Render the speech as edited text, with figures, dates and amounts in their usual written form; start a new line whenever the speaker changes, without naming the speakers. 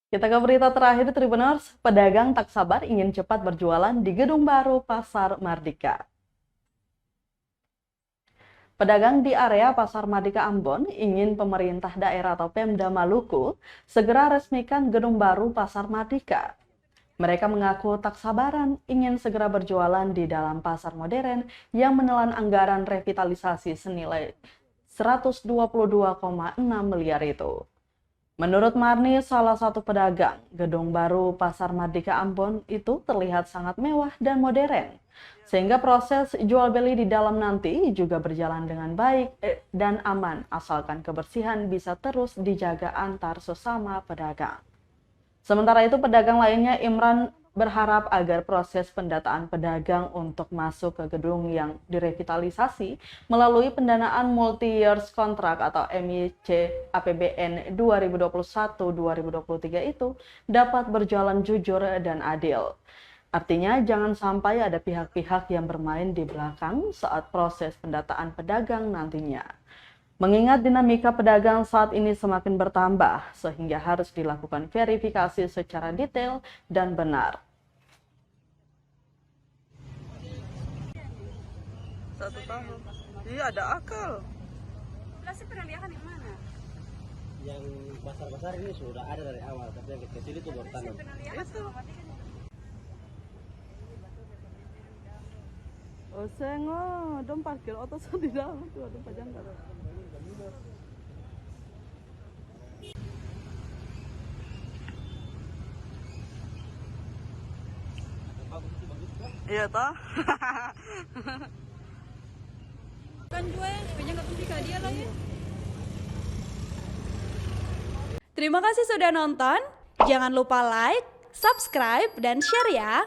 Kita ke berita terakhir, Tribuners. Pedagang tak sabar ingin cepat berjualan di gedung baru Pasar Mardika. Pedagang di area Pasar Mardika Ambon ingin pemerintah daerah atau Pemda Maluku segera resmikan gedung baru Pasar Mardika. Mereka mengaku tak sabaran ingin segera berjualan di dalam pasar modern yang menelan anggaran revitalisasi senilai 122,6 miliar itu. Menurut Marni, salah satu pedagang, gedung baru Pasar Mardika Ambon itu terlihat sangat mewah dan modern. Sehingga proses jual beli di dalam nanti juga berjalan dengan baik dan aman, asalkan kebersihan bisa terus dijaga antar sesama pedagang. Sementara itu, pedagang lainnya, Imran, berharap agar proses pendataan pedagang untuk masuk ke gedung yang direvitalisasi melalui pendanaan multi-years contract atau MYC APBN 2021-2023 itu dapat berjalan jujur dan adil. Artinya, jangan sampai ada pihak-pihak yang bermain di belakang saat proses pendataan pedagang nantinya. Mengingat dinamika pedagang saat ini semakin bertambah, sehingga harus dilakukan verifikasi secara detail dan benar.
1 tahun. Iya, ada akal.
Plastik pernah lihat di mana?
Yang besar-besar ini sudah ada dari awal, tapi yang kecil itu baru tanam.
Itu. Oh, sengo, dong parkir oto di dalam tuh, ada pajang kan. Iya toh.
Kan gue, punya nggak pergi ke dia lagi.
Terima kasih sudah nonton. Jangan lupa like, subscribe, dan share ya.